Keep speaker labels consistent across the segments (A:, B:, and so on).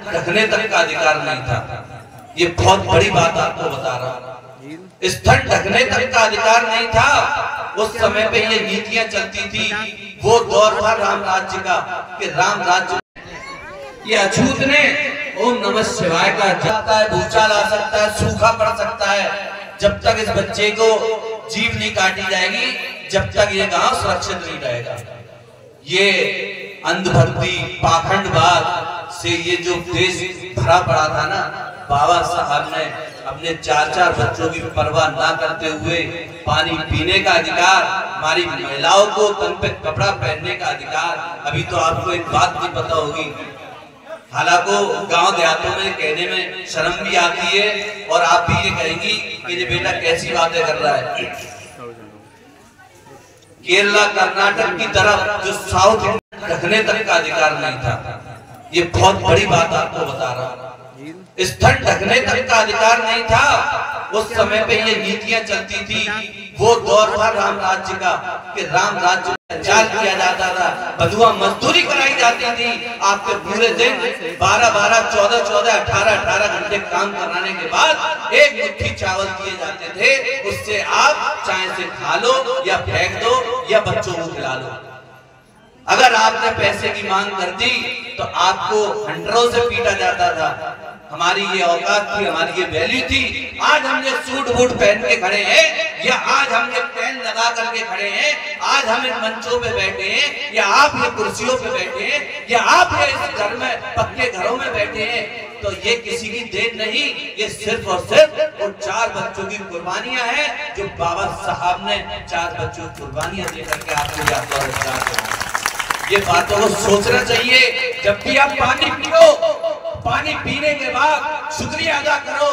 A: ढकने तक का अधिकार नहीं था। ये बहुत बड़ी बात आपको बता रहा हूं। स्थल ढकने तक का अधिकार नहीं था। उस समय पे ये नीतियां चलती थी। वो दौर था राम राज्य का कि राम राज्य ये अछूत ने ओम नमः शिवाय का जाता है, भूचाल आ सकता है, सूखा पड़ सकता है। जब तक इस बच्चे को जीभ नहीं काटी जाएगी, जब तक ये गांव सुरक्षित नहीं रहेगा। ये अंधभक्ति पाखंडवाद से ये जो देश भरा पड़ा था ना, बाबा साहब ने अपने 4-4 बच्चों की परवाह ना करते हुए पानी पीने का अधिकार, हमारी महिलाओं को तन पे कपड़ा पहनने का अधिकार। अभी तो आपको एक बात नहीं पता होगी, हालांकि गांव देहातों में कहने में शर्म भी आती है और आप भी ये कहेंगी कि ये बेटा कैसी बातें कर रहा है। केरला कर्नाटक की तरफ जो साउथ ढकने तक का अधिकार नहीं था। ये बहुत बड़ी बात आपको बता रहा हूं। स्थल ढकने तक का अधिकार नहीं था। उस समय पे ये नीतियां चलती थी। वो दौर था राम राज्य का कि राम राज्य संचार किया जाता था, बधुआ मजदूरी कराई जाती थी। आपके पूरे दिन 12-12, 14-14, 18-18 घंटे काम कराने के बाद एक मुट्ठी चावल दिए जाते थे। उससे आप चाहे से खा लो या फेंक दो या बच्चों को खिला लो। अगर आपने पैसे की मांग कर दी तो आपको हंटरों से पीटा जाता था। हमारी ये औकात थी, हमारी ये वैल्यू थी। आज हम ये सूट बूट पहन के खड़े हैं या आज हम ये पेन लगा करके खड़े हैं, आज हम इन मंचों पे बैठे हैं या आप ये कुर्सियों पे बैठे हैं या आप ये इस घर में पक्के घरों में बैठे हैं, तो ये किसी की देन नहीं, ये सिर्फ और सिर्फ उन 4 बच्चों की कुर्बानियां हैं जो बाबा साहब ने 4 बच्चों की कुर्बानियां दे करके आपको याद कर। ये बातों को सोचना चाहिए। जब भी आप पानी पियो, पानी पीने के बाद शुक्रिया अदा करो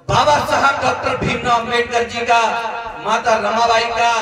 A: बाबा साहब डॉक्टर भीमराव अम्बेडकर जी का, माता रमाबाई का,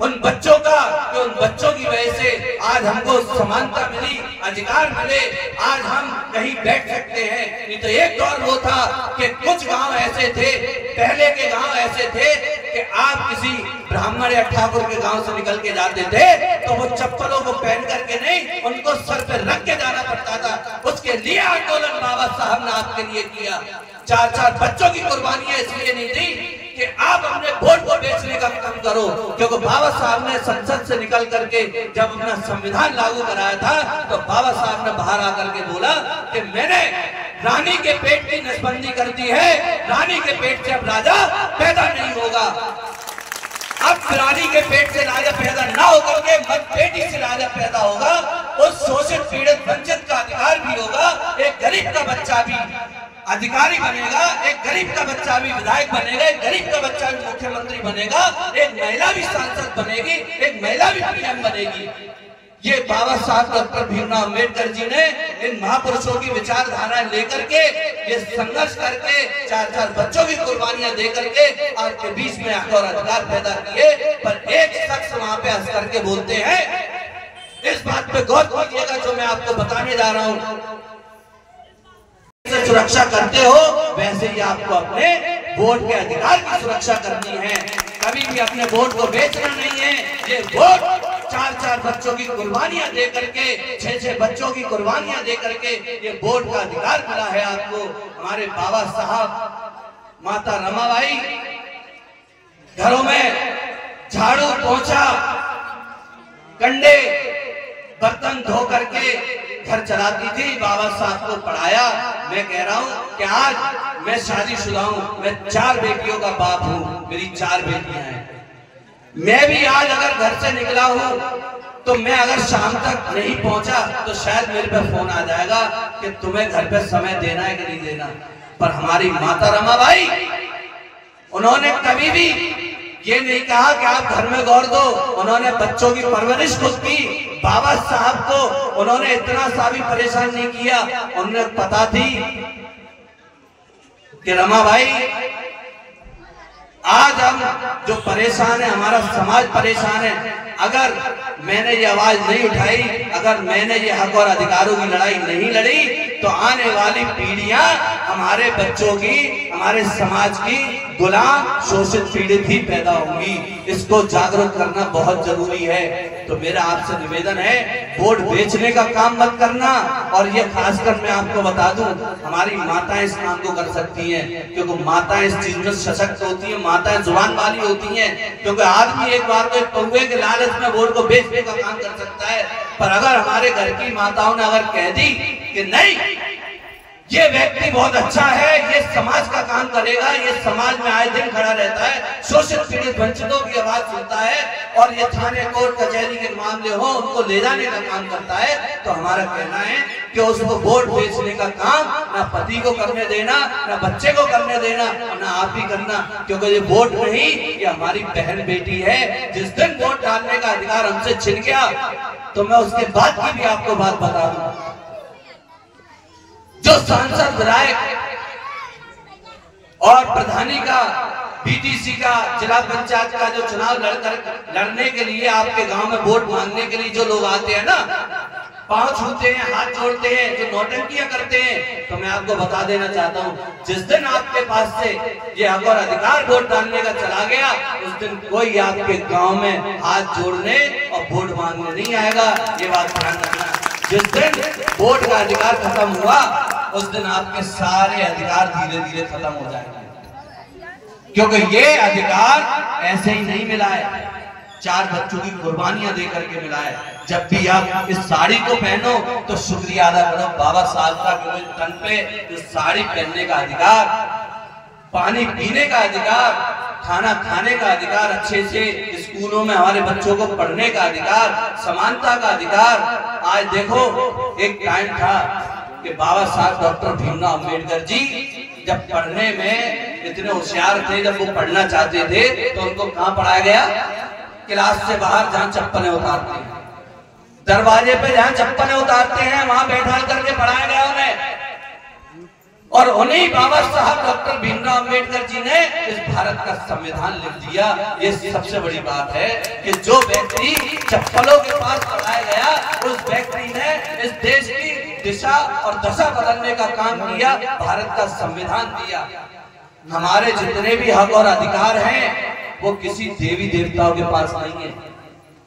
A: उन बच्चों का, कि उन बच्चों की वजह से आज हमको समानता मिली, अधिकार मिले, आज हम कहीं बैठ सकते हैं। नहीं तो एक दौर वो था कि कुछ गांव ऐसे थे, पहले के गांव ऐसे थे कि आप किसी ब्राह्मण या ठाकुर के गांव से निकल के जाते थे तो वो चप्पलों को पहन करके नहीं, उनको सर पे रख के जाना पड़ता था। उसके लिए आंदोलन बाबा साहब ने आपके लिए किया। 4-4 बच्चों की कुर्बानियां इसलिए नहीं दी कि आप अपने वोट को बेचने का काम करो, क्योंकि बाबा साहब ने संसद से निकल करके जब अपना संविधान लागू कराया था तो बाबा साहब ने बाहर आकर के बोला कि मैंने रानी के पेट की नसबंदी कर दी है, रानी के पेट से अब राजा पैदा नहीं होगा। अब रानी के पेट से राजा पैदा ना होकर के मत बेटी से राजा पैदा होगा। उस शोषित पीड़ित वंचित का अधिकार भी होगा। एक गरीब का बच्चा भी अधिकारी बनेगा, एक गरीब का बच्चा भी विधायक बनेगा, एक गरीब का बच्चा भी मुख्यमंत्री बनेगा, एक महिला भी सांसद बनेगी, एक महिला भी पीएम बनेगी। ये बाबा साहब डॉक्टर भीमराव अम्बेडकर जी ने इन महापुरुषों की विचारधारा लेकर के ये संघर्ष करके 4-4 बच्चों की कुर्बानियां दे करके आपके बीच में हक और अधिकार पैदा किए। पर एक शख्स वहां पे हंस करके बोलते हैं, इस बात पे गौर कीजिएगा जो मैं आपको बताने जा रहा हूं। सुरक्षा करते हो वैसे ही आपको अपने वोट के अधिकार की सुरक्षा करनी है। कभी भी अपने वोट को बेचना नहीं है। ये वोट 4-4 बच्चों की कुर्बानियां दे करके, 6-6 बच्चों की कुर्बानियां दे करके ये वोट का अधिकार मिला है आपको। हमारे बाबा साहब, माता रमाबाई घरों में झाड़ू पोंछा कंडे बर्तन धो करके घर चलाती थी, बाबा साहब को पढ़ाया। मैं कह रहा हूं कि आज मैं शादीशुदा हूं, मैं 4 बेटियों का बाप हूं, मेरी 4 बेटियां हैं। मैं भी आज अगर घर से निकला हूं तो मैं अगर शाम तक नहीं पहुंचा तो शायद मेरे पे फोन आ जाएगा कि तुम्हें घर पे समय देना है कि नहीं देना। पर हमारी माता रमाबाई, उन्होंने कभी भी ये नहीं कहा कि आप घर में गौर दो। उन्होंने बच्चों की परवरिश खुद की। बाबा साहब को उन्होंने इतना सा भी परेशान नहीं किया। उन्हें पता थी कि रमाबाई, आज हम जो परेशान है, हमारा समाज परेशान है। अगर मैंने ये आवाज नहीं उठाई, अगर मैंने ये हक और अधिकारों की लड़ाई नहीं लड़ी तो आने वाली पीढ़ियां हमारे बच्चों की, हमारे समाज की गुलाम शोषित पीड़ित ही पैदा होंगी। इसको जागरूक करना बहुत जरूरी है। तो मेरा आपसे निवेदन है, वोट बेचने का काम मत करना। और ये खासकर मैं आपको बता दूं, हमारी माताएं इस काम को कर सकती हैं, क्योंकि माताएं इस चीज में सशक्त होती हैं, माताएं जुबान वाली होती हैं। क्योंकि आदमी एक बार तो एक पौवे के लालच में वोट को बेचने का काम कर सकता है, पर अगर हमारे घर की माताओं ने अगर कह दी कि नहीं, ये व्यक्ति बहुत अच्छा है, ये समाज का काम करेगा, ये समाज में आए दिन खड़ा रहता है, शोषित पीड़ित वंचितों की आवाज सुनता है, और ये थाने कोर्ट कचहरी के मामले हो उनको ले जाने का काम करता है, तो हमारा कहना है कि उसको वोट बेचने का काम ना पति को करने देना, ना बच्चे को करने देना, और ना आप ही करना। क्योंकि ये वोट नहीं, ये हमारी बहन बेटी है। जिस दिन वोट डालने का अधिकार हमसे छिन गया, तो मैं उसके बाद की भी आपको बात बता दूं, जो सांसद, विधायक और प्रधानी का, बीटीसी का, जिला पंचायत का जो चुनाव लड़ने के लिए आपके गांव में वोट मांगने के लिए जो लोग आते हैं ना, पांव छूते हैं, हाथ जोड़ते हैं, जो नौटंकियां करते हैं, तो मैं आपको बता देना चाहता हूं, जिस दिन आपके पास से ये हक और अधिकार वोट डालने का चला गया, उस दिन कोई आपके गांव में हाथ जोड़ने और वोट मांगने नहीं आएगा। ये बात ध्यान रखना। जिस दिन वोट का अधिकार खत्म हुआ, उस दिन आपके सारे अधिकार धीरे धीरे खत्म हो जाएंगे। क्योंकि ये अधिकार ऐसे ही नहीं मिला है, 4 बच्चों की कुर्बानियां दे करके मिला है। जब भी आप इस साड़ी को पहनो तो शुक्रिया अदा करो बाबा साहब का, क्योंकि तन पे इस साड़ी पहनने का अधिकार, पानी पीने का अधिकार, खाना खाने का अधिकार, अच्छे से स्कूलों में हमारे बच्चों को पढ़ने का अधिकार, समानता का अधिकार। आज देखो, एक टाइम था कि बाबा साहब डॉक्टर भीमराव अंबेडकर जी जब पढ़ने में इतने होशियार थे, जब वो पढ़ना चाहते थे तो उनको कहाँ पढ़ाया गया? क्लास से बाहर, जहाँ चप्पलें उतारते हैं, दरवाजे पे जहाँ चप्पलें उतारते हैं, वहां बैठा करके पढ़ाया गया उन्हें। और उन्हीं बाबा साहब डॉक्टर भीमराव अंबेडकर जी ने इस भारत का संविधान लिख दिया। ये सबसे बड़ी बात है कि जो व्यक्ति चप्पलों के पास पढ़ाया गया, उस व्यक्ति ने इस देश की दिशा और दशा बदलने का काम किया, भारत का संविधान दिया। हमारे जितने भी हक और अधिकार हैं, वो किसी देवी देवताओं के पास नहीं है।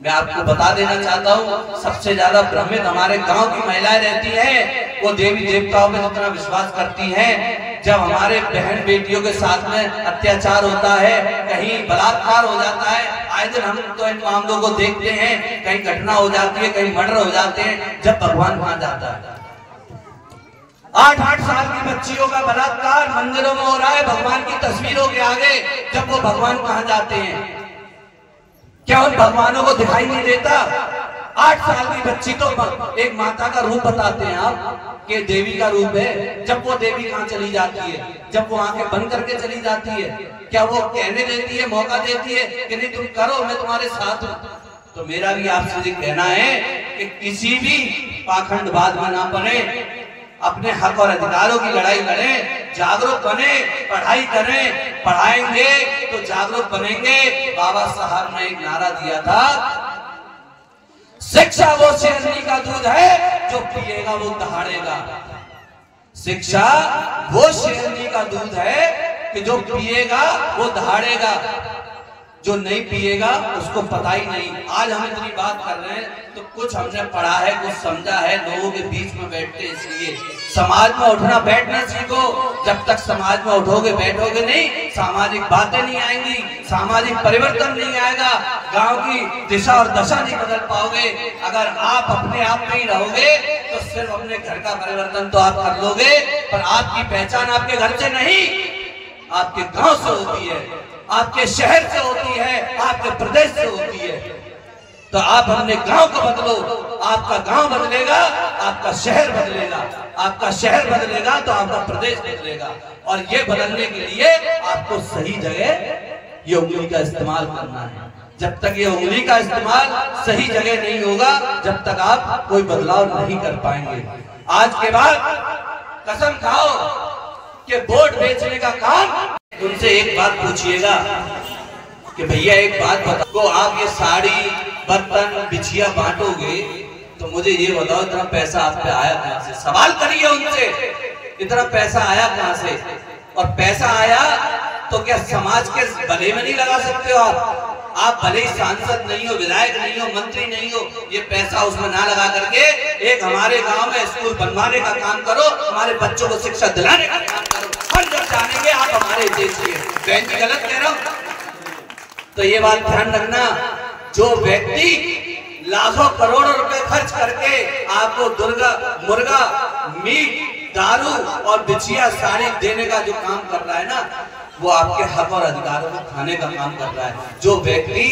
A: मैं आपको बता देना चाहता हूँ, सबसे ज्यादा भ्रमित हमारे गांव की महिलाएं रहती हैं। वो देवी देवताओं में जितना विश्वास करती हैं, जब हमारे बहन बेटियों के साथ में अत्याचार होता है, कहीं बलात्कार हो जाता है, आए दिन हम तो इन मामलों को देखते हैं, कहीं घटना हो जाती है, कहीं मर्डर हो जाते हैं, जब भगवान वहां जाता है। 8-8 साल की बच्चियों का बलात्कार मंदिरों में हो रहा है, भगवान की तस्वीरों के आगे, जब वो भगवान कहां जाते हैं? क्या उन भगवानों को दिखाई नहीं देता? 8 साल की बच्ची तो एक माता का रूप बताते हैं आप कि देवी का रूप है, जब वो देवी कहां चली जाती है? जब वो आंखें बंद करके चली जाती है, क्या वो कहने देती है, मौका देती है कि नहीं तुम करो, मैं तुम्हारे साथ हूं? तो मेरा भी आपसे ये कहना है कि किसी भी पाखंडवाद में ना बने, अपने हक और अधिकारों की लड़ाई लड़ें, जागरूक बने, पढ़ाई करें, पढ़ाएंगे तो जागरूक बनेंगे। बाबा साहब ने एक नारा दिया था, शिक्षा वो शेरनी का दूध है, जो पिएगा वो दहाड़ेगा। शिक्षा वो शेरनी का दूध है कि जो पिएगा वो दहाड़ेगा, जो नहीं पिएगा उसको पता ही नहीं। आज हम इतनी बात कर रहे हैं तो कुछ हमने पढ़ा है, कुछ समझा है, लोगों के बीच में बैठते, इसलिए समाज में उठना बैठना सीखो। जब तक समाज में उठोगे बैठोगे नहीं, सामाजिक बातें नहीं आएंगी, सामाजिक परिवर्तन नहीं आएगा, गांव की दिशा और दशा नहीं बदल पाओगे। अगर आप अपने आप में ही रहोगे तो सिर्फ अपने घर का परिवर्तन तो आप कर लोगे, पर आपकी पहचान आपके घर से नहीं, आपके गांव से होती है, आपके शहर से होती है, आपके प्रदेश से होती है। तो आप अपने गांव को बदलो, आपका गांव बदलेगा, आपका शहर बदलेगा, आपका शहर बदलेगा तो आपका प्रदेश बदलेगा। और ये बदलने के लिए आपको सही जगह ये उंगली का इस्तेमाल करना है। जब तक ये उंगली का इस्तेमाल सही जगह नहीं होगा, जब तक आप कोई बदलाव नहीं कर पाएंगे। आज के बाद कसम खाओ कि वोट बेचने का काम, उनसे एक बात पूछिएगा कि भैया एक बात बताओ, आप ये साड़ी, बर्तन, बिछिया बांटोगे तो मुझे ये बताओ इतना पैसा आप पे आया कहां से? सवाल करिए उनसे, इतना पैसा आया कहां से? और पैसा आया तो क्या समाज के भले में नहीं लगा सकते हो आप भले ही सांसद नहीं हो, विधायक नहीं हो, मंत्री नहीं हो, ये पैसा उसमें ना लगा करके एक हमारे गांव में स्कूल बनवाने का काम करो, हमारे बच्चों को शिक्षा दिलाने का काम करो, हर जब जानेंगे आप हमारे देश के। बहन जी गलत कह रहा हूं? तो ये बात ध्यान रखना, जो व्यक्ति लाखों करोड़ों रुपए खर्च करके आपको मुर्गा, मीट, दारू और बिछिया साड़ी देने का जो काम कर रहा है ना, वो आपके हक और अधिकारों को खाने का काम कर रहा है। जो व्यक्ति